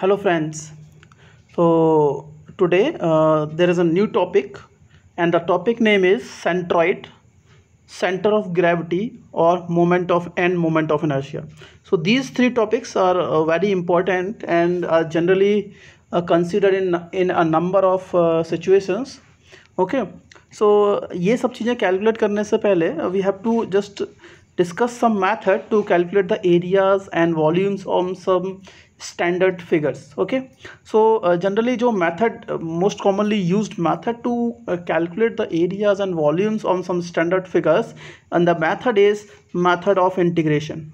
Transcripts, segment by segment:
Hello friends. So today there is a new topic and the topic name is centroid, center of gravity or moment of inertia. So these three topics are very important and are generally considered in a number of situations. Okay. So ये सब चीज़ें calculate करने से पहले we have to just discuss some method to calculate the areas and volumes on some standard figures. Okay, so generally जो method most commonly used method to calculate the areas and volumes on some standard figures, and the method is method of integration.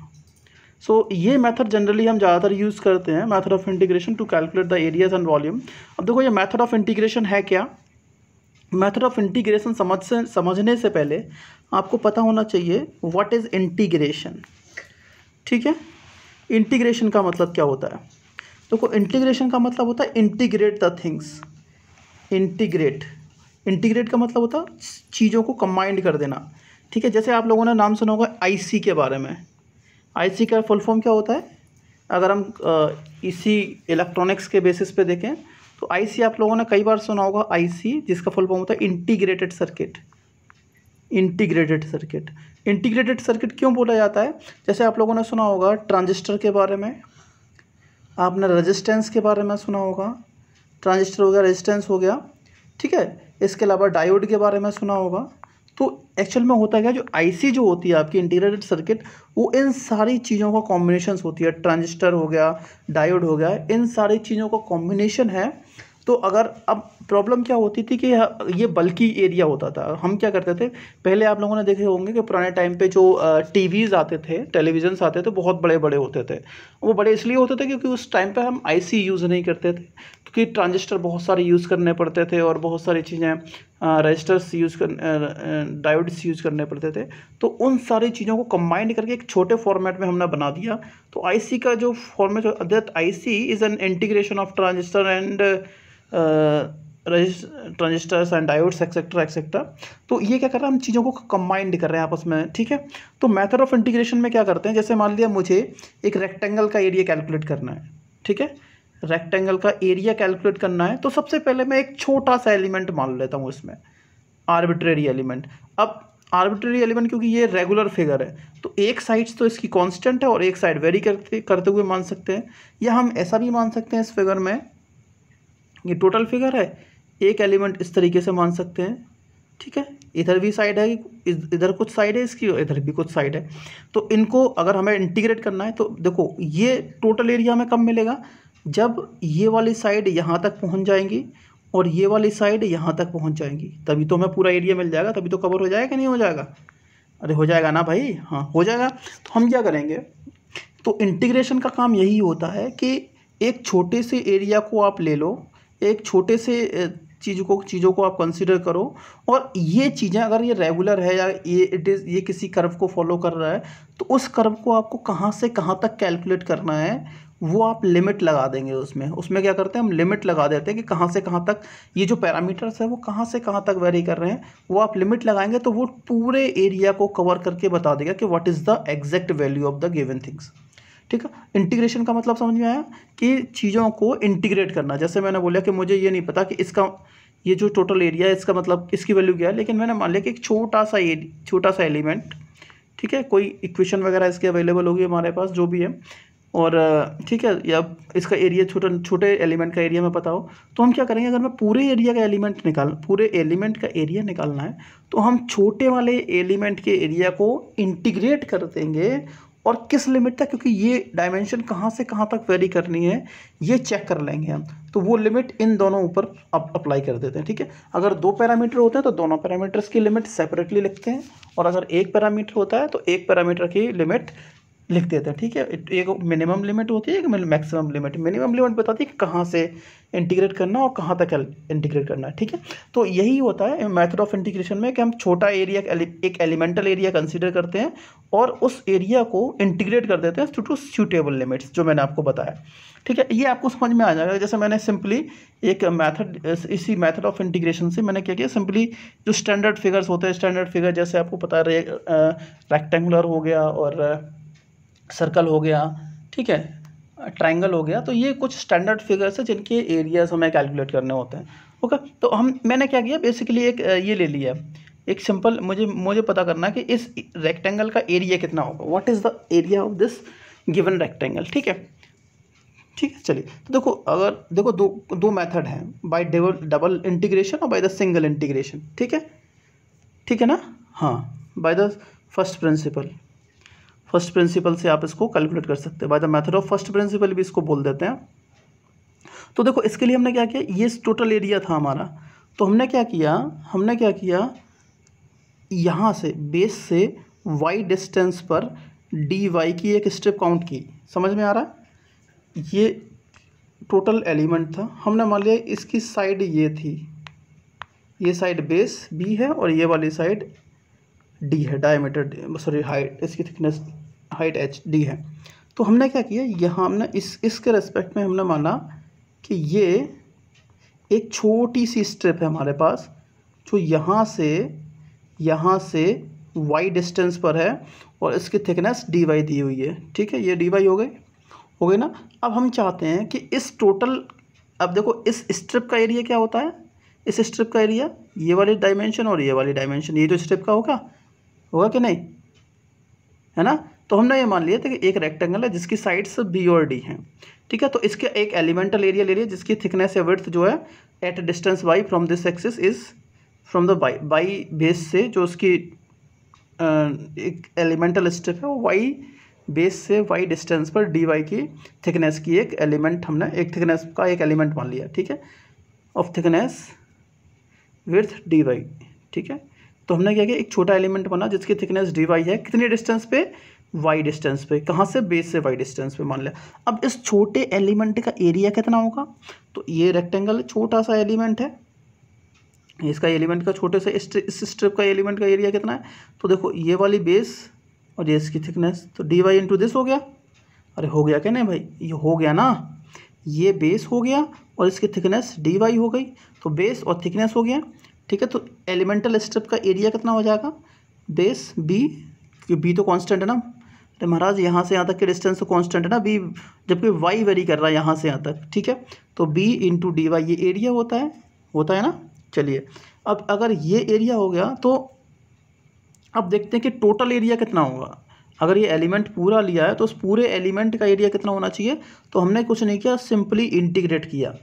So ये method generally हम ज़्यादातर use करते हैं, method of integration to calculate the areas and volume. अब देखो ये method of integration है क्या. मेथड ऑफ इंटीग्रेशन समझने से पहले आपको पता होना चाहिए व्हाट इज़ इंटीग्रेशन. ठीक है, इंटीग्रेशन का मतलब क्या होता है. देखो इंटीग्रेशन का मतलब होता है इंटीग्रेट द थिंग्स. इंटीग्रेट का मतलब होता है चीज़ों को कंबाइंड कर देना. ठीक है, जैसे आप लोगों ने नाम सुना होगा आईसी के बारे में. आईसी का फुल फॉर्म क्या होता है. अगर हम इसी इलेक्ट्रॉनिक्स के बेसिस पे देखें तो आईसी आप लोगों ने कई बार सुना होगा. आईसी जिसका फुल फॉर्म होता है इंटीग्रेटेड सर्किट. इंटीग्रेटेड सर्किट क्यों बोला जाता है. जैसे आप लोगों ने सुना होगा ट्रांजिस्टर के बारे में, आपने रेजिस्टेंस के बारे में सुना होगा. ट्रांजिस्टर हो गया, रेजिस्टेंस हो गया. ठीक है, इसके अलावा डायोड के बारे में सुना होगा. तो एक्चुअल में होता है जो आईसी जो होती है आपकी इंटीग्रेटेड सर्किट, वो इन सारी चीज़ों का कॉम्बिनेशन होती है. ट्रांजिस्टर हो गया, डायोड हो गया, इन सारी चीज़ों का कॉम्बिनेशन है. तो अगर अब प्रॉब्लम क्या होती थी कि ये बल्कि एरिया होता था. हम क्या करते थे, पहले आप लोगों ने देखे होंगे कि पुराने टाइम पे जो टीवीज़ आते थे, टेलीविज़न्स आते थे, बहुत बड़े बड़े होते थे. वो बड़े इसलिए होते थे क्योंकि उस टाइम पे हम आईसी यूज़ नहीं करते थे, क्योंकि ट्रांजिस्टर बहुत सारे यूज़ करने पड़ते थे और बहुत सारी चीज़ें रजिस्टर्स डायोड्स यूज़ करने पड़ते थे. तो उन सारी चीज़ों को कंबाइंड करके एक छोटे फॉर्मेट में हमने बना दिया. तो आईसी का जो format, that IC is an integration of transistor and transistors and diodes etcetera etcetera. तो ये क्या कर रहा है, हम चीज़ों को कंबाइंड कर रहे हैं आपस में. ठीक है, तो मेथड ऑफ इंटीग्रेशन में क्या करते हैं, जैसे मान लिया मुझे एक रेक्टेंगल का एरिया कैलकुलेट करना है. ठीक है, रेक्टेंगल का एरिया कैलकुलेट करना है. तो सबसे पहले मैं एक छोटा सा एलिमेंट मान लेता हूँ इसमें, आर्बिट्रेरी एलिमेंट. अब आर्बिट्रेरी एलिमेंट क्योंकि ये रेगुलर फिगर है, तो एक साइड तो इसकी कांस्टेंट है और एक साइड वेरी करते हुए मान सकते हैं. या हम ऐसा भी मान सकते हैं, इस फिगर में ये टोटल फिगर है, एक एलिमेंट इस तरीके से मान सकते हैं. ठीक है, इधर भी साइड है, इधर कुछ साइड है इसकी, इधर भी कुछ साइड है. तो इनको अगर हमें इंटीग्रेट करना है तो देखो ये टोटल एरिया हमें कब मिलेगा, जब ये वाली साइड यहाँ तक पहुँच जाएंगी और ये वाली साइड यहाँ तक पहुँच जाएंगी, तभी तो हमें पूरा एरिया मिल जाएगा. तभी तो कवर हो जाएगा कि नहीं हो जाएगा. अरे हो जाएगा ना भाई, हाँ हो जाएगा. तो हम क्या करेंगे, तो इंटीग्रेशन का काम यही होता है कि एक छोटे से एरिया को आप ले लो, एक छोटे से चीज़ों को आप कंसीडर करो, और ये चीज़ें अगर ये रेगुलर है या ये किसी कर्व को फॉलो कर रहा है, तो उस कर्व को आपको कहाँ से कहाँ तक कैलकुलेट करना है, वो आप लिमिट लगा देंगे. उसमें क्या करते हैं, हम लिमिट लगा देते हैं कि कहाँ से कहाँ तक ये जो पैरामीटर्स है वो कहाँ से कहाँ तक वेरी कर रहे हैं. वो आप लिमिट लगाएंगे तो वो पूरे एरिया को कवर करके बता देगा कि what is the exact value of the given things. ठीक है, इंटीग्रेशन का मतलब समझ में आया कि चीज़ों को इंटीग्रेट करना. जैसे मैंने बोला कि मुझे ये नहीं पता कि इसका ये जो टोटल एरिया है इसका मतलब इसकी वैल्यू क्या है, लेकिन मैंने मान लिया कि एक छोटा सा एलिमेंट, ठीक है, कोई इक्वेशन वगैरह इसकी अवेलेबल होगी हमारे पास जो भी है, और ठीक है, या इसका एरिया छोटे एलिमेंट का एरिया में पता हो, तो हम क्या करेंगे, अगर मैं पूरे एलिमेंट का एरिया निकालना है तो हम छोटे वाले एलिमेंट के एरिया को इंटीग्रेट कर देंगे. और किस लिमिट तक, क्योंकि ये डायमेंशन कहाँ से कहाँ तक वेरी करनी है ये चेक कर लेंगे हम. तो वो लिमिट इन दोनों ऊपर अप्लाई कर देते हैं. ठीक है, अगर दो पैरामीटर होते हैं तो दोनों पैरामीटर्स की लिमिट सेपरेटली लिखते हैं, और अगर एक पैरामीटर होता है तो एक पैरामीटर की लिमिट लिख देते हैं. ठीक है, एक मिनिमम लिमिट होती है, एक मैक्सिमम लिमिट. मिनिमम लिमिट बताती है कि कहाँ से इंटीग्रेट करना और कहाँ तक इंटीग्रेट करना है. ठीक है, तो यही होता है मेथड ऑफ इंटीग्रेशन में कि हम छोटा एरिया, एक एलिमेंटल एरिया कंसीडर करते हैं और उस एरिया को इंटीग्रेट कर देते हैं टू सूटेबल लिमिट्स, जो मैंने आपको बताया. ठीक है, ये आपको समझ में आ जाएगा. जैसे मैंने सिंपली एक मेथड, इसी मेथड ऑफ इंटीग्रेशन से मैंने क्या किया, सिंपली जो स्टैंडर्ड फिगर्स होते हैं, स्टैंडर्ड फिगर जैसे आपको पता है रेक्टेंगुलर हो गया और सर्कल हो गया. ठीक है, ट्राइंगल हो गया। तो ये कुछ स्टैंडर्ड फिगर्स है जिनके एरियाज हमें कैलकुलेट करने होते हैं। ओके, तो मैंने क्या किया, बेसिकली एक ये ले लिया, एक सिंपल, मुझे पता करना है कि इस रेक्टेंगल का एरिया कितना होगा, what is the area of this given rectangle. ठीक है, ठीक है, चलिए। तो देखो, अगर देखो दो मेथड हैं, बाय डबल इंटीग्रेशन और बाय द सिंगल इंटीग्रेशन। ठीक है, ठीक है ना। हाँ, बाय द फर्स्ट प्रिंसिपल से आप इसको कैलकुलेट कर सकते हैं, by the method of first principle भी इसको बोल देते हैं। तो देखो, इसके लिए हमने क्या किया, ये टोटल एरिया था हमारा, तो हमने क्या किया, यहाँ से बेस से y डिस्टेंस पर dy की एक स्ट्रिप काउंट की। समझ में आ रहा है, ये टोटल एलिमेंट था, हमने मान लिया इसकी साइड ये थी, ये साइड बेस b है और ये वाली साइड d है, डायमीटर सॉरी हाइट, इसकी थिकनेस हाइट h d है। तो हमने क्या किया, यहाँ हमने इसके रेस्पेक्ट में हमने माना कि ये एक छोटी सी स्ट्रिप है हमारे पास, जो यहाँ से y डिस्टेंस पर है और इसकी थिकनेस dy दी हुई है। ठीक है, ये dy हो गई ना। अब हम चाहते हैं कि इस टोटल, अब देखो इस स्ट्रिप का एरिया क्या होता है, इस स्ट्रिप का एरिया ये वाली डायमेंशन और ये वाली डायमेंशन, ये जो स्ट्रिप का होगा कि नहीं, है ना। तो हमने ये मान लिया था कि एक रेक्टेंगल है जिसकी साइड्स b और d हैं। ठीक है, तो इसके एक एलिमेंटल एरिया ले लिया जिसकी थिकनेस या विड्थ जो है at distance y from this axis is from the by base से, जो उसकी एक एलिमेंटल स्ट्रिप है, वो y बेस से y डिस्टेंस पर dy की थिकनेस की एक एलिमेंट, हमने एक थिकनेस का एक एलिमेंट मान लिया। ठीक है, ऑफ थिकनेस विड्थ dy। ठीक है, तो हमने क्या किया, एक छोटा एलिमेंट बना जिसकी थिकनेस dy है, कितनी डिस्टेंस पे, y डिस्टेंस पे, कहाँ से, बेस से y डिस्टेंस पे मान लिया। अब इस छोटे एलिमेंट का एरिया कितना होगा, तो ये रेक्टेंगल छोटा सा एलिमेंट है, इसका एलिमेंट का छोटे से इस स्ट्रिप का एलिमेंट का एरिया कितना है, तो देखो ये वाली बेस और ये इसकी थिकनेस, तो dy इंटू दिस हो गया। अरे हो गया क्या नहीं भाई, ये हो गया ना, ये बेस हो गया और इसकी थिकनेस dy हो गई, तो बेस और थिकनेस हो गया। ठीक है, तो एलिमेंटल स्ट्रिप का एरिया कितना हो जाएगा, बेस b, क्योंकि b तो कांस्टेंट है ना, तो महाराज यहाँ से यहाँ तक की डिस्टेंस तो कांस्टेंट है ना b, जबकि y वेरी कर रहा है यहाँ से यहाँ तक। ठीक है, तो b इंटू dy ये एरिया होता है ना। चलिए, अब अगर ये एरिया हो गया तो अब देखते हैं कि टोटल एरिया कितना होगा। अगर ये एलिमेंट पूरा लिया है तो उस पूरे एलिमेंट का एरिया कितना होना चाहिए, तो हमने कुछ नहीं किया, सिंपली इंटीग्रेट किया।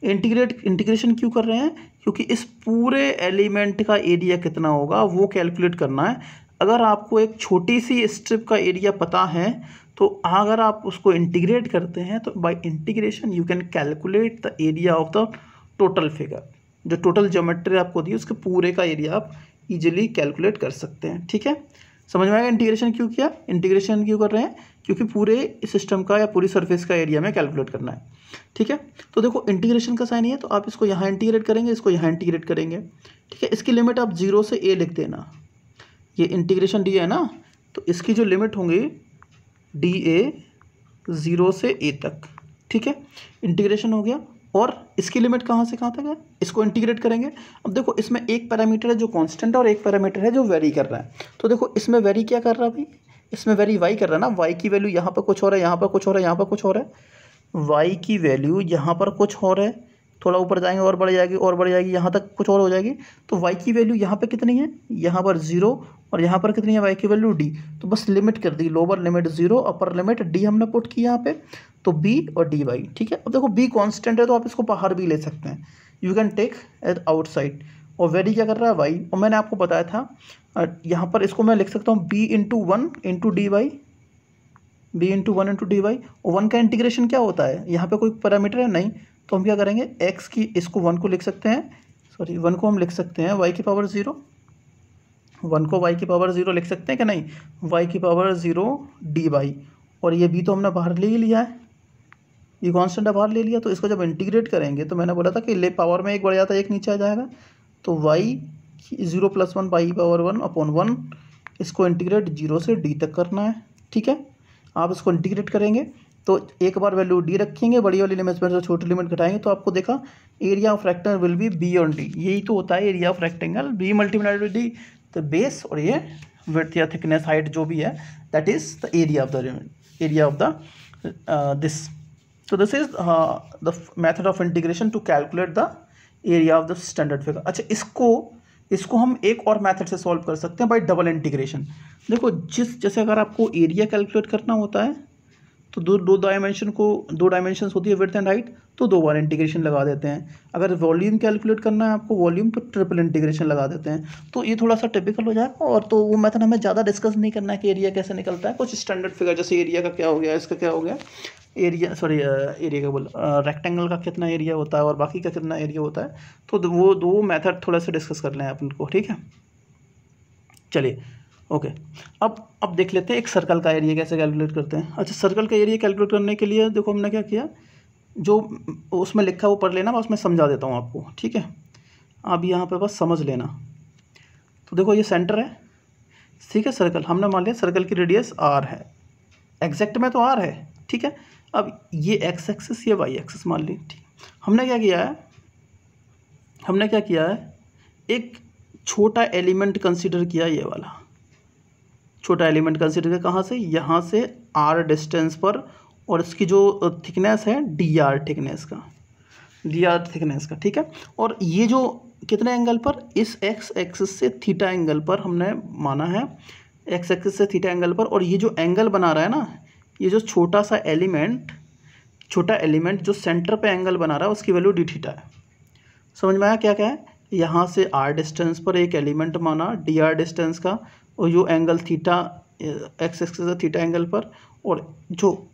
इंटीग्रेशन क्यों कर रहे हैं, क्योंकि इस पूरे एलिमेंट का एरिया कितना होगा वो कैलकुलेट करना है। अगर आपको एक छोटी सी स्ट्रिप का एरिया पता है तो अगर आप उसको इंटीग्रेट करते हैं तो bye integration you can calculate the area of the total figure, जो टोटल ज्योमेट्री आपको दी उसके पूरे का एरिया आप इजीली कैलकुलेट कर सकते हैं। ठीक है, समझ में आएगा इंटीग्रेशन क्यों किया, इंटीग्रेशन क्यों कर रहे हैं, क्योंकि पूरे सिस्टम का या पूरी सरफेस का एरिया में कैलकुलेट करना है। ठीक है, तो देखो इंटीग्रेशन का साइन ये है, तो आप इसको यहाँ इंटीग्रेट करेंगे, इसको यहाँ इंटीग्रेट करेंगे। ठीक है, इसकी लिमिट आप 0 से a लिख देना, ये इंटीग्रेशन डी है ना, तो इसकी जो लिमिट होंगी dA 0 से a तक। ठीक है, इंटीग्रेशन हो गया, और इसकी लिमिट कहाँ से कहाँ तक है, इसको इंटीग्रेट करेंगे। अब देखो इसमें एक पैरामीटर है जो कांस्टेंट है और एक पैरामीटर है जो वेरी कर रहा है। तो देखो इसमें वेरी क्या कर रहा है भाई, इसमें वेरी y कर रहा है ना, y की वैल्यू यहाँ पर कुछ और है, यहाँ पर कुछ और है, यहाँ पर कुछ और है, y की वैल्यू यहाँ पर कुछ और है, थोड़ा ऊपर जाएंगे और बढ़ जाएगी और बढ़ जाएगी, यहाँ तक कुछ और हो जाएगी। तो y की वैल्यू यहाँ पे कितनी है, यहाँ पर 0, और यहाँ पर कितनी है y की वैल्यू d। तो बस लिमिट कर दी, lower limit 0, upper limit d हमने पुट की यहाँ पे, तो b और dy। ठीक है, अब देखो b कांस्टेंट है तो आप इसको बाहर भी ले सकते हैं, you can take at outside. और वेरी क्या कर रहा है y, और मैंने आपको बताया था यहाँ पर इसको मैं लिख सकता हूँ b into 1 into D Y, b into 1 into D Y. और 1 का इंटीग्रेशन क्या होता है, यहाँ पे कोई पैरामीटर है नहीं, तो हम क्या करेंगे, x की इसको 1 को लिख सकते हैं, सॉरी 1 को हम लिख सकते हैं y की पावर 0, 1 को y की पावर 0 लिख सकते हैं कि नहीं, y की पावर 0 डी वाई। और ये b तो हमने बाहर ले ही लिया है, ये कॉन्स्टेंट बाहर ले लिया, तो इसको जब इंटीग्रेट करेंगे तो मैंने बोला था कि ले पावर में एक बढ़ जाता है, एक नीचे आ जाएगा, तो y 0 + 1 y पावर 1/1, इसको इंटीग्रेट 0 से d तक करना है। ठीक है, आप इसको इंटीग्रेट करेंगे तो एक बार वैल्यू d रखेंगे, बड़ी वाली लिमिट में से छोटी लिमिट घटाएंगे, तो आपको देखा area of rectangle will be b और d। यही तो होता है area of rectangle, b multiplied with d, तो बेस और ये विड्थ या थिकनेस हाइट जो भी है, that is the area of the this. So this is the method of integration to calculate the area of the standard figure. अच्छा, इसको हम एक और मेथड से सॉल्व कर सकते हैं बाय डबल इंटीग्रेशन. देखो, जैसे अगर आपको एरिया कैलकुलेट करना होता है तो दो डायमेंशन होती है विड्थ एंड हाइट, तो 2 बार इंटीग्रेशन लगा देते हैं. अगर वॉल्यूम कैलकुलेट करना है आपको वॉल्यूम, तो ट्रिपल इंटीग्रेशन लगा देते हैं. तो ये थोड़ा सा टिपिकल हो जाएगा, और तो वो मेथड हमें ज़्यादा डिस्कस नहीं करना है कि एरिया कैसे निकलता है. कुछ स्टैंडर्ड फिगर जैसे एरिया का क्या हो गया, इसका क्या हो गया, एरिया का रेक्टेंगल का कितना एरिया होता है और बाकी का कितना एरिया होता है, तो वो 2 मेथड थोड़ा सा डिस्कस कर लें अपन को. ठीक है, चलिए ओके. अब देख लेते हैं एक सर्कल का एरिया कैसे कैलकुलेट करते हैं. अच्छा, सर्कल का एरिया कैलकुलेट करने के लिए देखो हमने क्या किया, जो उसमें लिखा है वो पढ़ लेना, मैं उसमें समझा देता हूँ आपको. ठीक है, अब यहाँ पे बस समझ लेना. तो देखो ये सेंटर है, ठीक है. सर्कल हमने मान लिया सर्कल की रेडियस r है, एग्जैक्ट में तो r है. ठीक है, अब ये x एक्सिस, ये y एक्सिस मान ली. ठीक, हमने क्या किया है, एक छोटा एलिमेंट कंसीडर किया, ये वाला छोटा एलिमेंट कंसीडर किया. कहाँ से, यहाँ से r डिस्टेंस पर, और इसकी जो थिकनेस है dr थिकनेस का. ठीक है, और ये जो कितने एंगल पर, इस x एक्सिस से थीटा एंगल पर हमने माना है, x एक्सिस से थीटा एंगल पर. और ये जो एंगल बना रहा है ना, ये जो छोटा एलिमेंट जो सेंटर पे एंगल बना रहा है, उसकी वैल्यू डी थीटा है. समझ में आया क्या क्या है. यहाँ से r डिस्टेंस पर एक एलिमेंट माना dr डिस्टेंस का, और जो एंगल थीटा x एक्सिस से थीटा एंगल पर, और जो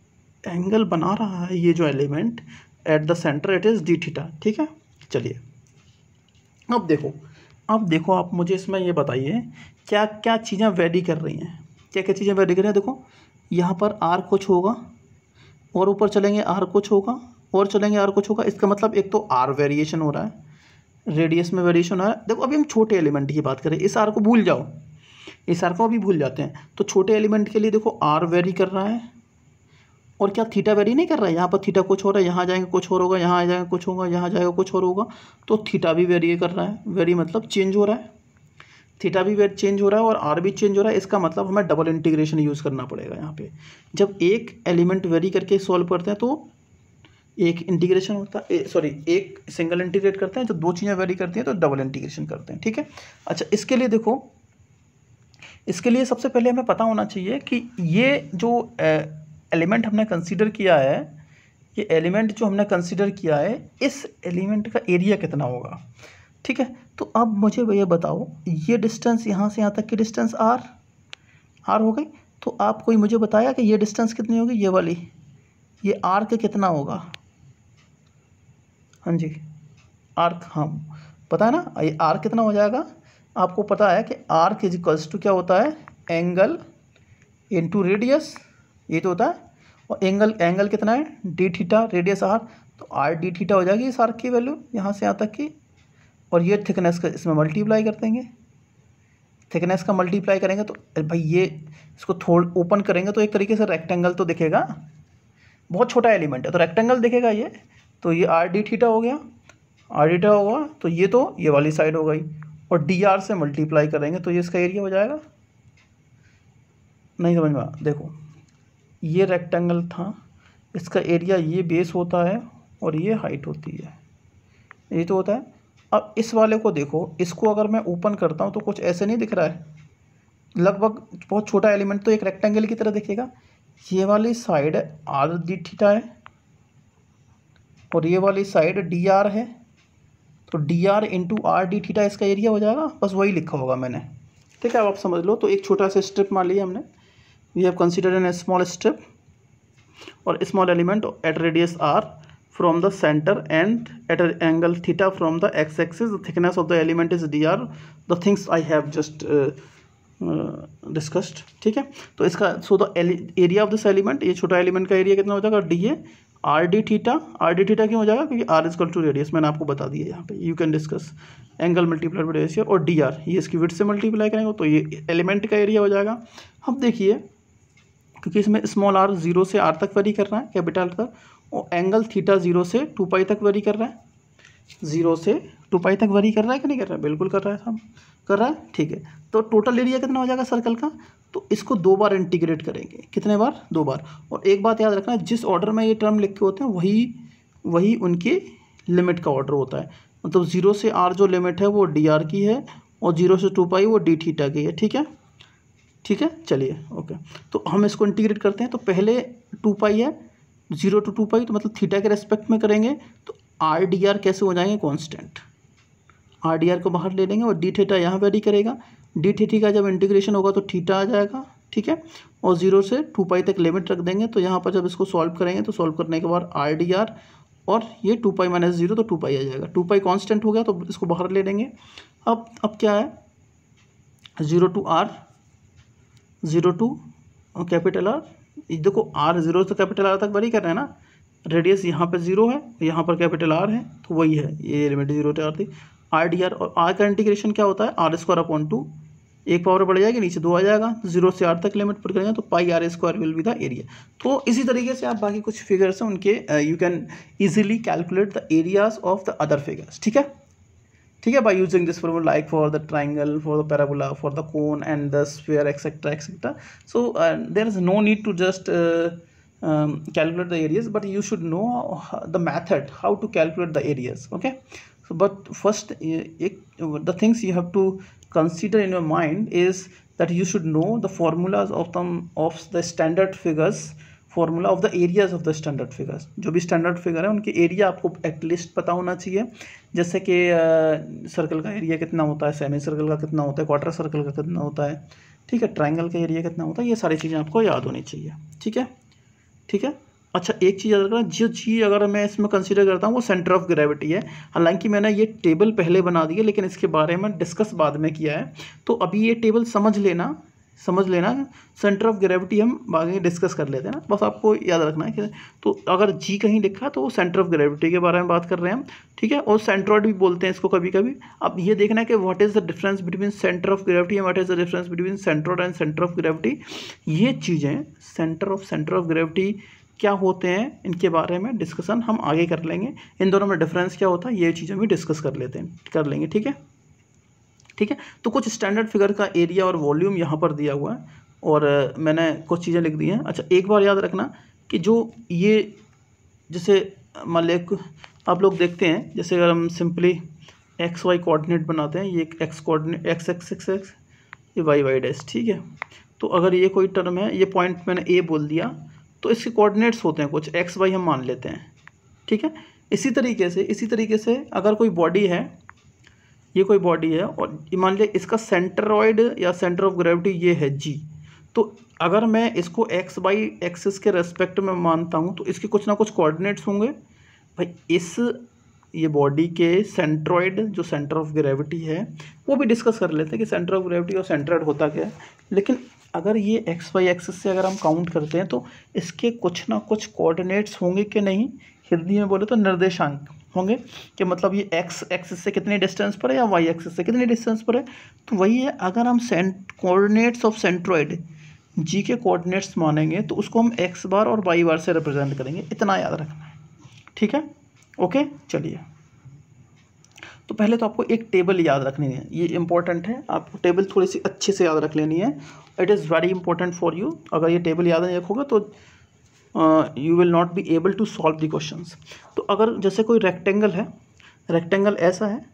एंगल बना रहा है ये जो element at the centre, it is D theta. ठीक है, चलिए अब देखो आप मुझे इसमें ये बताइए क्या क्या चीज़ें वेरी कर रही हैं, क्या क्या चीज़ें वेरी कर रही हैं. देखो यहाँ पर r कुछ होगा, और ऊपर चलेंगे r कुछ होगा, और चलेंगे r कुछ होगा. इसका मतलब एक तो r वेरिएशन हो रहा है, रेडियस में वेरिएशन हो रहा है. देखो अभी हम छोटे एलिमेंट की बात करें, इस r को भूल जाओ, इस r को अभी भूल जाते हैं. तो छोटे एलिमेंट के लिए देखो r वेरी कर रहा है, और क्या थीटा वेरी नहीं कर रहा है. यहाँ पर थीटा कुछ हो रहा है, यहाँ जाएंगे कुछ और होगा, यहाँ जाएंगे कुछ होगा, यहाँ जाएगा कुछ और होगा. तो थीटा भी वेरी कर रहा है, वेरी मतलब चेंज हो रहा है, थीटा भी चेंज हो रहा है और आर भी चेंज हो रहा है. इसका मतलब हमें डबल इंटीग्रेशन यूज़ करना पड़ेगा यहाँ पे. जब एक एलिमेंट वेरी करके सॉल्व करते हैं तो एक इंटीग्रेशन होता है, एक सिंगल इंटीग्रेट करते हैं. जब 2 चीज़ें वेरी करती हैं तो डबल इंटीग्रेशन करते हैं. ठीक है, अच्छा इसके लिए देखो, इसके लिए सबसे पहले हमें पता होना चाहिए कि ये जो एलिमेंट हमने कंसीडर किया है, ये एलिमेंट जो हमने कंसीडर किया है, इस एलिमेंट का एरिया कितना होगा. ठीक है, तो अब मुझे ये बताओ, ये डिस्टेंस यहाँ से यहाँ तक की डिस्टेंस r हो गई. तो आप कोई मुझे बताया कि ये डिस्टेंस कितनी होगी, ये वाली, ये r के कितना होगा. हाँ जी, r, हाँ पता है ना, ये r कितना हो जाएगा. आपको पता है कि r के इक्वल्स टू क्या होता है, एंगल इनटू रेडियस, ये तो होता है. और एंगल कितना है, डी थीटा, रेडियस r, तो r डी थीटा हो जाएगी इस r की वैल्यू यहाँ से यहाँ तक की. और ये थिकनेस का इसमें मल्टीप्लाई कर देंगे, थिकनेस का मल्टीप्लाई करेंगे तो भाई ये इसको थोड़ा ओपन करेंगे तो एक तरीके से रेक्टेंगल तो दिखेगा. बहुत छोटा एलिमेंट है तो रेक्टेंगल दिखेगा ये. तो ये r डी थीटा हो गया, r डी थीटा होगा तो ये वाली साइड हो गई, और डी आर से मल्टीप्लाई करेंगे तो ये इसका एरिया हो जाएगा. नहीं समझ में. देखो ये रेक्टेंगल था, इसका एरिया ये बेस होता है और ये हाइट होती है, ये तो होता है. अब इस वाले को देखो, इसको अगर मैं ओपन करता हूँ तो कुछ ऐसे नहीं दिख रहा है, लगभग बहुत छोटा एलिमेंट तो एक रेक्टेंगल की तरह दिखेगा. ये वाली साइड आर डी थीटा है और ये वाली साइड डी आर है, तो D R into R D theta इसका एरिया हो जाएगा. बस वही लिखा होगा मैंने. ठीक है, अब आप समझ लो. तो एक छोटा सा स्ट्रिप मान लिया हमने, we have considered an small strip और small element at radius r from the center and at an angle theta from the x-axis. The thickness of the element is dr. The things I have just discussed. ठीक है, तो इसका so the area of this element, ये छोटा element का area कितना हो जाएगा, D A R D theta. R D theta क्यों हो जाएगा, क्योंकि r इक्वल टू रेडियस, मैंने आपको बता दिया यहाँ पे. You can discuss angle multiply by radius, और डी आर ये इसकी विड्थ से मल्टीप्लाई करेंगे तो ये एलिमेंट का एरिया हो जाएगा. अब देखिए, क्योंकि इसमें स्मॉल r 0 से r तक वेरी कर रहा है, कैपिटल तक, और एंगल थीटा 0 से 2 पाई तक वेरी कर रहा है. 0 से 2 पाई तक वेरी कर रहा है कि नहीं कर रहा है, बिल्कुल कर रहा है, हम कर रहा है. ठीक है, तो टोटल एरिया कितना हो जाएगा सर्कल का, तो इसको 2 बार इंटीग्रेट करेंगे। कितने बार? 2 बार। और एक बात याद रखना, जिस ऑर्डर में ये टर्म लिखे होते हैं वही उनके लिमिट का ऑर्डर होता है। मतलब 0 से r जो लिमिट है वो dr की है और 0 से 2 पाई वो d थीटा की है। ठीक है, ठीक है, चलिए ओके। तो हम इसको इंटीग्रेट करते हैं। तो पहले 2 पाई है, 0 to 2 पाई, तो मतलब थीटा के रेस्पेक्ट में करेंगे तो आर डी आर कैसे हो जाएंगे? कांस्टेंट। आर डी आर को बाहर ले लेंगे और डी थीटा यहाँ वेरी करेगा। डी थीटा का जब इंटीग्रेशन होगा तो थीटा आ जाएगा। ठीक है, और 0 से 2 पाई तक लिमिट रख देंगे। तो यहाँ पर जब इसको सॉल्व करेंगे तो सॉल्व करने के बाद आर डी आर और ये 2 पाई माइनस 0 तो 2 पाई आ जाएगा। 2 पाई कांस्टेंट हो गया तो इसको बाहर ले लेंगे। अब क्या है? 0 to r, 0 to capital R. देखो r 0 से कैपिटल आर तक वेरी कर रहे हैं ना। रेडियस यहाँ पे 0 है, यहाँ पर कैपिटल आर है, तो वही है, ये लिमिट 0 से r थी। आर डी आर, और आर का इंटीग्रेशन क्या होता है? r²/2, एक पावर बढ़ जाएगी, नीचे 2 आ जाएगा। 0 से r तक लिमिट पर करेंगे तो पाई r² will be the area. तो इसी तरीके से आप बाकी कुछ फिगर्स हैं उनके you can easily calculate the areas of the other figures. ठीक है, ठीक है, by using this formula like for the triangle, for the parabola, for the cone and the sphere, etcetera etcetera. So there is no need to just calculate the areas, but you should know the method how to calculate the areas. Okay, so but first the things you have to consider in your mind is that you should know the formulas of the standard figures, formula of the areas of the standard figures। जो भी standard figure है उनके area आपको at least पता होना चाहिए। जैसे कि सर्कल का एरिया कितना होता है, सेमी सर्कल का कितना होता है, क्वार्टर सर्कल का कितना होता है, ठीक है, ट्राइंगल का एरिया कितना होता है, ये सारी चीज़ें आपको याद होनी चाहिए। ठीक है, ठीक है। अच्छा, एक चीज़ याद रखना, जो चीज़ अगर मैं इसमें कंसीडर करता हूँ वो सेंटर ऑफ ग्रेविटी है। हालांकि मैंने ये टेबल पहले बना दी है, लेकिन इसके बारे में डिस्कस बाद में किया है। तो अभी ये टेबल समझ लेना। सेंटर ऑफ ग्रेविटी हम बाद में डिस्कस कर लेते हैं ना, बस आपको याद रखना है कि तो अगर जी कहीं लिखा तो वो सेंटर ऑफ ग्रेविटी के बारे में बात कर रहे हैं हम। ठीक है, और सेंट्रॉइड भी बोलते हैं इसको कभी कभी। अब ये देखना है कि what is the difference between centre of gravity and what is the difference between centroid and centre of gravity. ये चीज़ें सेंटर ऑफ ग्रेविटी क्या होते हैं, इनके बारे में डिस्कशन हम आगे कर लेंगे। इन दोनों में डिफरेंस क्या होता है, ये चीज़ें भी डिस्कस कर लेंगे। ठीक है, ठीक है। तो कुछ स्टैंडर्ड फिगर का एरिया और वॉल्यूम यहाँ पर दिया हुआ है और मैंने कुछ चीज़ें लिख दी हैं। अच्छा, एक बार याद रखना कि जो ये जैसे मान लिया आप लोग देखते हैं, जैसे अगर हम सिंपली एक्स वाई कोऑर्डिनेट बनाते हैं, ये x coordinate x x x x, ये वाई वाई डैश। ठीक है, तो अगर ये कोई टर्म है, ये पॉइंट मैंने ए बोल दिया, तो इसके कोऑर्डिनेट्स होते हैं कुछ एक्स वाई हम मान लेते हैं। ठीक है, इसी तरीके से अगर कोई बॉडी है, ये कोई बॉडी है और मान लिया इसका सेंट्रॉइड या सेंटर ऑफ ग्रेविटी ये है जी, तो अगर मैं इसको एक्स वाई एक्सिस के रेस्पेक्ट में मानता हूँ तो इसके कुछ ना कुछ कोऑर्डिनेट्स होंगे भाई। ये बॉडी के सेंट्रॉइड जो सेंटर ऑफ ग्रेविटी है वो भी डिस्कस कर लेते हैं कि सेंटर ऑफ ग्रेविटी और सेंट्रॉइड होता क्या है। लेकिन अगर ये एक्स वाई एक्सिस से अगर हम काउंट करते हैं तो इसके कुछ ना कुछ कोऑर्डिनेट्स होंगे कि नहीं, हिंदी में बोले तो निर्देशांक होंगे कि मतलब ये एक्स एक्सिस से कितनी डिस्टेंस पर है या वाई एक्सिस से कितनी डिस्टेंस पर है। तो वही है, अगर हम कोऑर्डिनेट्स ऑफ सेंट्रॉइड जी के कोऑर्डिनेट्स मानेंगे तो उसको हम एक्स बार और वाई बार से रिप्रेजेंट करेंगे। इतना याद रखना है। ठीक है, ओके। चलिए, तो पहले तो आपको एक टेबल याद रखनी है, ये इंपॉर्टेंट है, आपको टेबल थोड़ी सी अच्छे से याद रख लेनी है। It is very important for you. अगर ये टेबल याद नहीं रखोगे तो you will not be able to solve the questions. तो अगर जैसे कोई रेक्टेंगल है, रेक्टेंगल ऐसा है,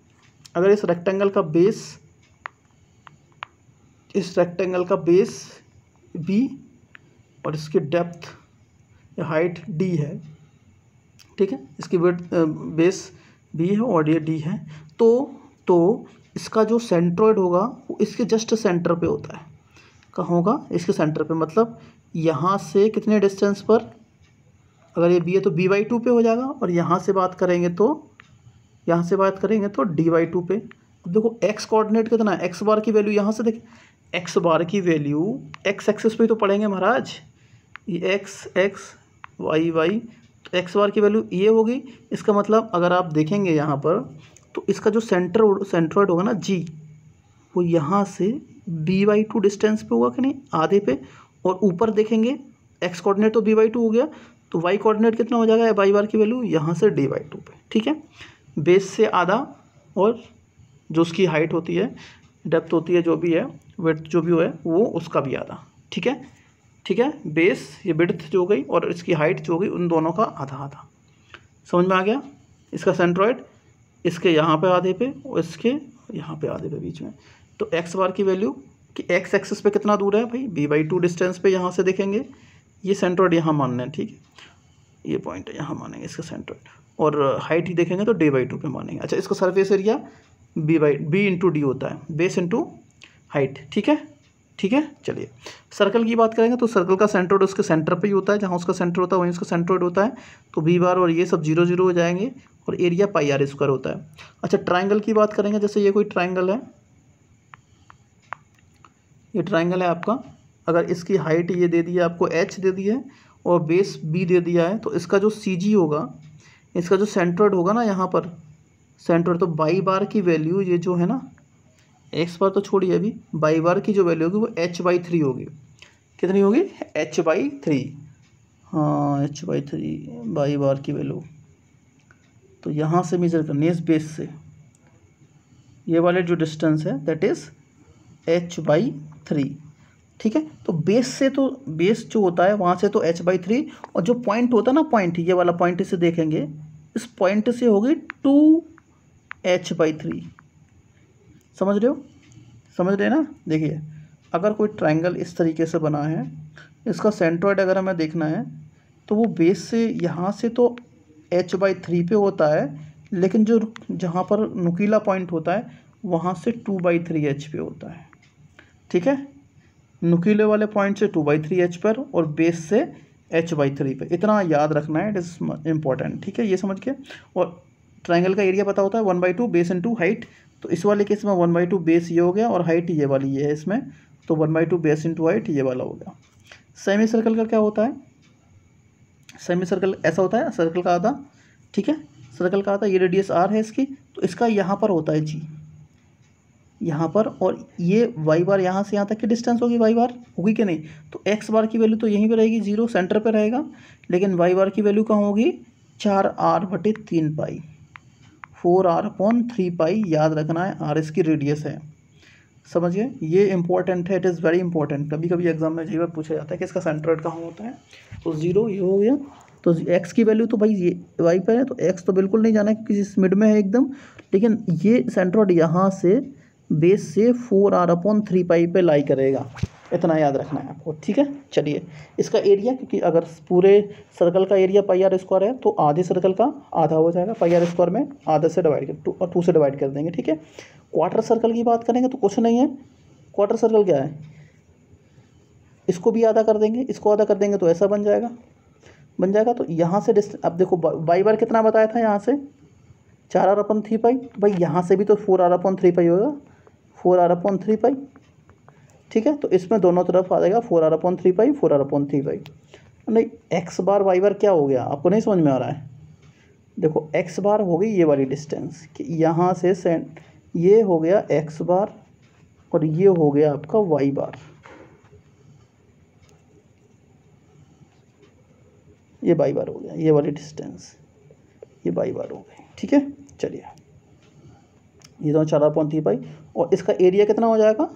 अगर इस रेक्टेंगल का बेस बी और इसकी डेप्थ या हाइट डी है, ठीक है, इसकी बेस बी है और ये डी है, तो इसका जो सेंट्रॉइड होगा वो इसके जस्ट सेंटर पे होता है। कहाँ होगा? इसके सेंटर पे, मतलब यहाँ से कितने डिस्टेंस पर, अगर ये बी है तो b/2 पे हो जाएगा, और यहाँ से बात करेंगे तो d/2 पे। अब देखो एक्स कोऑर्डिनेट कितना है, एक्स बार की वैल्यू यहाँ से देखें, एक्स बार की वैल्यू एक्स एक्सिस पे तो पढ़ेंगे महाराज, ये एक्स वाई, तो एक्स बार की वैल्यू ये होगी। इसका मतलब अगर आप देखेंगे यहाँ पर तो इसका जो सेंट्रॉइड होगा ना जी, वो यहाँ से b/2 डिस्टेंस पे होगा कि नहीं, आधे पे। और ऊपर देखेंगे एक्स कोऑर्डिनेट तो b/2 हो गया, तो वाई कोऑर्डिनेट कितना हो जाएगा, वाई बार की वैल्यू यहाँ से d/2 पे। ठीक है, बेस से आधा और जो उसकी हाइट होती है, डेप्थ होती है, जो भी है, वेट जो भी है, वो उसका भी आधा। ठीक है, ठीक है। बेस ये विड्थ जो हो गई और इसकी हाइट जो हो गई, उन दोनों का आधा आधा। समझ में आ गया। इसका सेंट्रॉइड इसके यहाँ पे आधे पे और इसके यहाँ पे आधे पे बीच में। तो एक्स बार की वैल्यू कि एक्स एक्सिस पे कितना दूर है भाई, b/2 डिस्टेंस पे यहाँ से देखेंगे, ये सेंट्रॉइड यहाँ मानना है, ठीक है, ये पॉइंट है यहाँ मानेंगे इसका सेंट्रॉइड, और हाइट ही देखेंगे तो d/2 पे मानेंगे। अच्छा, इसका सरफेस एरिया b/d होता है, बेस इंटू हाइट, ठीक है, ठीक है। चलिए सर्कल की बात करेंगे तो सर्कल का सेंट्रोइड उसके सेंटर पे ही होता है, जहाँ उसका सेंटर होता है वहीं उसका सेंट्रोइड होता है। तो b बार और ये सब 0 0 हो जाएंगे और एरिया πr² होता है। अच्छा, ट्राइंगल की बात करेंगे, जैसे ये कोई ट्राइंगल है, ये ट्राइंगल है आपका, अगर इसकी हाइट ये दे दी है आपको h दे दी है और बेस b दे दिया है, तो इसका जो CG होगा, इसका जो सेंट्रोइड होगा ना यहाँ पर सेंट्रोइड, तो बाई बार की वैल्यू ये जो है ना, एक्स बार तो छोड़िए अभी, बाई बार की जो वैल्यू होगी वो h/3 होगी। कितनी होगी, h/3, हाँ h/3 बाई बार की वैल्यू। तो यहाँ से मेजर करनी है इस बेस से, ये वाले जो डिस्टेंस है दैट इज़ h/3, ठीक है। तो बेस से, तो बेस जो होता है वहाँ से तो h/3, और जो पॉइंट होता है ना, पॉइंट ये वाला पॉइंट से देखेंगे, इस पॉइंट से होगी 2h/3। समझ रहे हो, समझ रहे ना। देखिए अगर कोई ट्रायंगल इस तरीके से बना है, इसका सेंट्रॉइड अगर हमें देखना है तो वो बेस से यहाँ से तो h/3 पे होता है, लेकिन जो जहाँ पर नुकीला पॉइंट होता है वहाँ से 2/3h पे होता है, ठीक है। नुकीले वाले पॉइंट से 2/3h पर और बेस से h/3 पे, इतना याद रखना है, इट इज़ इम्पॉर्टेंट, ठीक है, ये समझ के। और ट्रायंगल का एरिया पता होता है 1/2 बेस इंटू हाइट, तो इस वाले केस में 1/2 बेस ये हो गया और हाइट ये वाली ये है इसमें, तो 1/2 बेस इंटू हाइट ये वाला हो गया। सेमी सर्कल का क्या होता है, सेमी सर्कल ऐसा होता है, सर्कल का आधा, ठीक है, सर्कल का आधा, ये रेडियस r है इसकी, तो इसका यहाँ पर होता है g, यहाँ पर, और ये y बार यहाँ से यहाँ तक की डिस्टेंस होगी, y बार होगी कि नहीं, तो x बार की वैल्यू तो यहीं पे रहेगी 0 सेंटर पे रहेगा, लेकिन y बार की वैल्यू कहाँ होगी, 4r/3 पाई, 4r/3 पाई, याद रखना है, r इसकी रेडियस है, समझिए, ये इंपॉर्टेंट है, इट इज़ वेरी इंपॉर्टेंट। कभी कभी एग्जाम में यही बार पूछा जाता है कि इसका सेंट्रॉइड कहाँ होता है, तो 0 ये हो गया, तो x की वैल्यू तो भाई ये y पर है, तो x तो बिल्कुल नहीं जाना है क्योंकि इस मिड में है एकदम, लेकिन ये सेंट्रॉइड यहाँ से बेस से 4r/3 पाई पे लाई करेगा, इतना याद रखना है आपको, ठीक है। चलिए इसका एरिया, क्योंकि अगर पूरे सर्कल का एरिया πr² है तो आधे सर्कल का आधा हो जाएगा, πr² में आधे से डिवाइड कर 2 से डिवाइड कर देंगे, ठीक है। क्वार्टर सर्कल की बात करेंगे तो कुछ नहीं है, क्वार्टर सर्कल क्या है, इसको भी आधा कर देंगे, इसको आधा कर देंगे तो ऐसा बन जाएगा, बन जाएगा। तो यहाँ से अब देखो बाई बार कितना बताया था, यहाँ से 4r/3 पाई, तो भाई यहाँ से भी तो 4r/3 पाई होगा, 4r/3 पाई, ठीक है। तो इसमें दोनों तरफ आ जाएगा 4r/3 पाई, 4r/3 पाई। नहीं, एक्स बार वाई बार क्या हो गया, आपको नहीं समझ में आ रहा है। देखो एक्स बार हो गई ये वाली डिस्टेंस, कि यहाँ से ये हो गया एक्स बार और ये हो गया आपका वाई बार, ये वाई बार हो गया, ये वाली डिस्टेंस ये वाई बार हो गई, ठीक है। चलिए ये दोनों 4r/3 पाई, और इसका एरिया कितना हो जाएगा,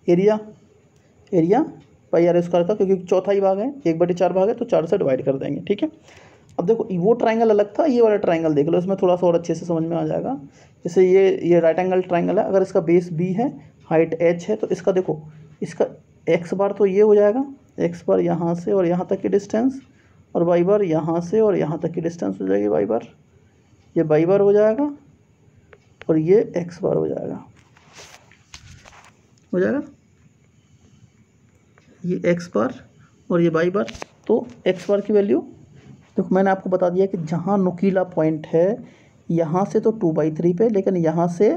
एरिया πr² का, क्योंकि चौथा ही भाग है, 1/4 भाग है, तो 4 से डिवाइड कर देंगे, ठीक है। अब देखो वो ट्रायंगल अलग था, ये वाला ट्रायंगल देख लो, इसमें थोड़ा सा और अच्छे से समझ में आ जाएगा। जैसे ये राइट एंगल ट्रायंगल है, अगर इसका बेस b है, हाइट h है, तो इसका देखो, इसका x बार तो ये हो जाएगा, x बार यहाँ से और यहाँ तक की डिस्टेंस, और y बार यहाँ से और यहाँ तक की डिस्टेंस हो जाएगी, y बार, ये y बार हो जाएगा और ये x बार हो जाएगा, ये x बार और ये y बार। तो x बार की वैल्यू देखो, मैंने आपको बता दिया कि जहाँ नुकीला पॉइंट है यहाँ से तो 2/3 पे, लेकिन यहाँ से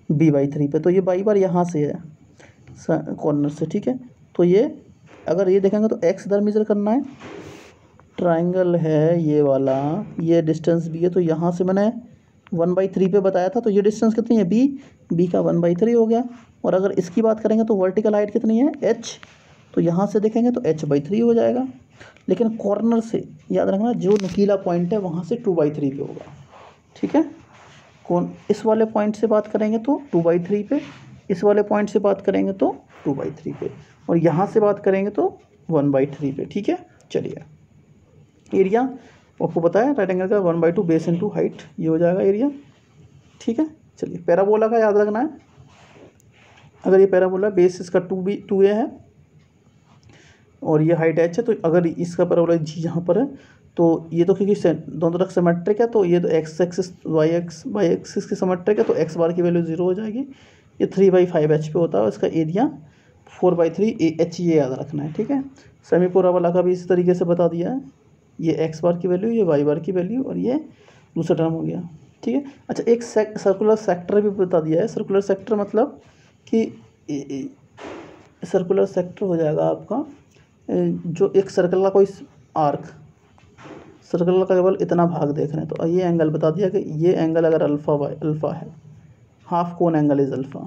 b/3 पे, तो ये y बार यहाँ से है कॉर्नर से, ठीक है। तो ये अगर ये देखेंगे तो x इधर मेजर करना है, ट्रायंगल है ये वाला, ये डिस्टेंस b है, तो यहाँ से मैंने 1/3 पे बताया था, तो ये डिस्टेंस कितनी है, b का 1/3 हो गया। और अगर इसकी बात करेंगे तो वर्टिकल हाइट कितनी है, h, तो यहाँ से देखेंगे तो h/3 हो जाएगा, लेकिन कॉर्नर से याद रखना जो नुकीला पॉइंट है वहाँ से 2/3 पे होगा, ठीक है। कौन इस वाले पॉइंट से बात करेंगे तो 2/3 पे, इस वाले पॉइंट से बात करेंगे तो 2/3 पे, और यहाँ से बात करेंगे तो 1/3 पे। ठीक है, चलिए एरिया आपको पता है राइट एंगल का 1/2 बेस इंटू हाइट, ये हो जाएगा एरिया। ठीक है, चलिए पैराबोला का याद रखना है। अगर ये पैराबोला बेस इसका 2a है और ये हाइट h है, तो अगर इसका पैराबोला g यहाँ पर है तो ये तो क्योंकि दोनों तरफ सिमेट्रिक है तो ये तो x एक्सिस y एक्सिस की सिमेट्रिक है, तो x बार की वैल्यू 0 हो जाएगी। ये 3/5h पे होता है, इसका एरिया 4/3 ah ये याद रखना है। ठीक है, सेमी पैराबोला का भी इसी तरीके से बता दिया है, ये x बार की वैल्यू, ये y बार की वैल्यू, और ये दूसरा टर्म हो गया। ठीक है, अच्छा एक सर्कुलर सेक्टर भी बता दिया है। सर्कुलर सेक्टर मतलब कि सर्कुलर सेक्टर हो जाएगा आपका जो एक सर्कल का कोई आर्क, सर्कल का केवल इतना भाग देख रहे हैं, तो ये एंगल बता दिया कि ये एंगल अगर अल्फ़ा है, half cone angle is alpha.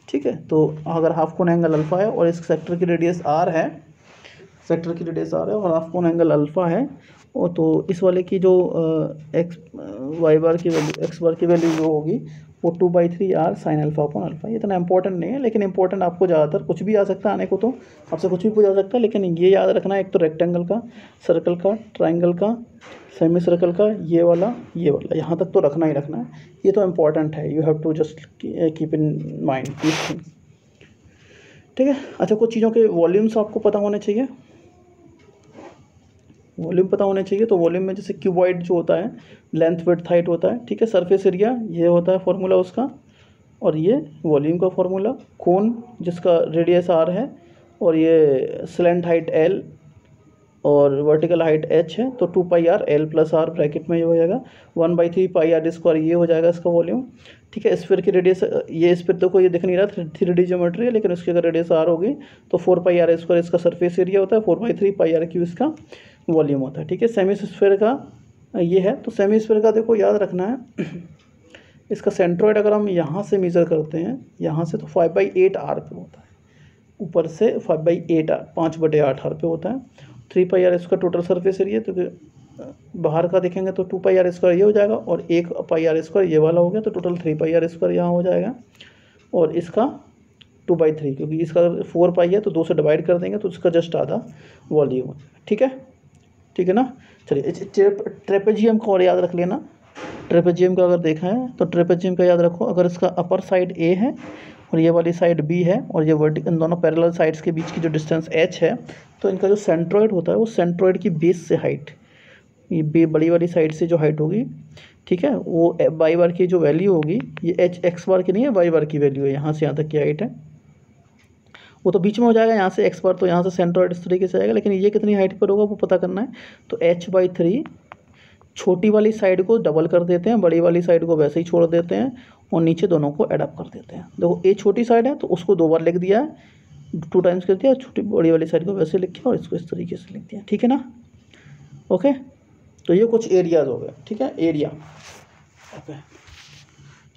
ठीक है, तो अगर हाफ कोन एंगल अल्फ़ा है और इस सेक्टर की रेडियस r है, सेक्टर की रेडियस r है और हाफ कोन एंगल अल्फ़ा है, और तो इस वाले की जो y बार की वैल्यू, x बार की वैल्यू जो होगी वो 2/3 r sin alpha upon alpha. ये इतना इंपॉर्टेंट नहीं है, लेकिन इंपॉर्टेंट आपको ज़्यादातर कुछ भी आ सकता है, आने को तो आपसे कुछ भी पूछा जा सकता है, लेकिन ये याद रखना है, एक तो रेक्टेंगल का, सर्कल का, ट्राइंगल का, सेमी सर्कल का, ये वाला, यहाँ तक तो रखना ही रखना है, ये तो इम्पॉर्टेंट है। You have to just keep in mind this thing. ठीक है, अच्छा कुछ चीज़ों के वॉल्यूम्स आपको पता होने चाहिए, वॉल्यूम पता होने चाहिए। तो वॉल्यूम में जैसे क्यूबॉइड जो होता है लेंथ विड्थ हाइट होता है। ठीक है, सरफेस एरिया ये होता है फॉर्मूला उसका, और ये वॉल्यूम का फॉर्मूला, कोन जिसका रेडियस r है, और ये स्लैंट हाइट l और वर्टिकल हाइट h है, तो 2πr l + r ब्रैकेट में ये हो जाएगा 1/3 πr², ये हो जाएगा इसका वॉल्यूम। ठीक है, स्फीयर की रेडियस, ये स्फीयर देखो ये दिख नहीं रहा 3D ज्योमेट्री है, लेकिन उसकी अगर रेडियस r होगी तो 4πr² इसका सरफेस एरिया होता है, 4/3 πr³ इसका वॉल्यूम होता है। ठीक है, सेमी स्फीयर का ये है, तो सेमी स्फीयर का देखो याद रखना है इसका सेंट्रोइड अगर हम यहाँ से मेज़र करते हैं, यहाँ से, तो 5/8 r पे होता है, ऊपर से 5/8 5/8 r पे होता है। 3πr इसका टोटल सरफेस एरिया, तो बाहर का देखेंगे तो 2πr² ये हो जाएगा, और 1πr² ये वाला हो गया, तो टोटल 3πr² यहाँ हो जाएगा, और इसका 2/3 क्योंकि इसका 4π है तो 2 से डिवाइड कर देंगे तो इसका जस्ट आधा वॉल्यूम हो जाएगा। ठीक है, ठीक है ना। चलिए ट्रेपेजियम को और याद रख लेना। ट्रेपेजियम का अगर देखा है तो ट्रेपेजियम का याद रखो, अगर इसका अपर साइड a है और ये वाली साइड b है, और ये वर्टिकल दोनों पैरेलल साइड्स के बीच की जो डिस्टेंस h है, तो इनका जो सेंट्रोइड होता है वो सेंट्रोइड की बेस से हाइट, ये बड़ी वाली साइड से जो हाइट होगी, ठीक है, वो y बार की जो वैल्यू होगी, ये x बार की नहीं है, y बार की वैल्यू है, यहाँ से यहाँ तक की हाइट है, वो तो बीच में हो जाएगा, यहाँ से x बार, तो यहाँ से सेंट्रोइड इस तरीके से आएगा, लेकिन ये कितनी हाइट पर होगा वो पता करना है। तो h/3 छोटी वाली साइड को डबल कर देते हैं, बड़ी वाली साइड को वैसे ही छोड़ देते हैं, और नीचे दोनों को एडअप कर देते हैं। देखो a छोटी साइड है तो उसको 2 बार लिख दिया है, 2 टाइम्स कर दिया, छोटी बड़ी वाली साइड को वैसे लिख दिया और इसको इस तरीके से लिख दिया। ठीक है ना, ओके। तो ये कुछ एरियाज हो गए। ठीक है, area, okay,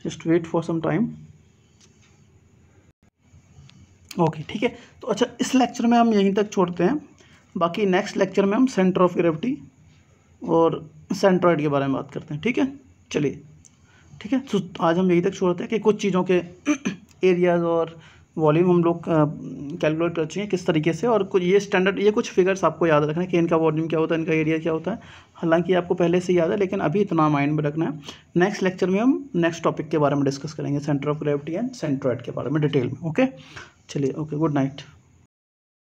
just wait for some time. Okay, ठीक है। तो अच्छा इस लेक्चर में हम यहीं तक छोड़ते हैं, बाकी नेक्स्ट लेक्चर में हम सेंटर ऑफ ग्रेविटी और सेंट्रॉइड के बारे में बात करते हैं। ठीक है, चलिए, ठीक है। तो आज हम यहीं तक छोड़ते हैं कि कुछ चीज़ों के एरियाज और वॉल्यूम हम लोग कैलकुलेट कर चुके हैं किस तरीके से, और कुछ ये स्टैंडर्ड, ये कुछ फिगर्स आपको याद रखना है कि इनका वॉल्यूम क्या होता है, इनका एरिया क्या होता है। हालांकि आपको पहले से याद है, लेकिन अभी इतना माइंड में रखना है। नेक्स्ट लेक्चर में हम नेक्स्ट टॉपिक के बारे में डिस्कस करेंगे, centre of gravity and centroid के बारे में डिटेल में। ओके, चलिए, ओके, गुड नाइट।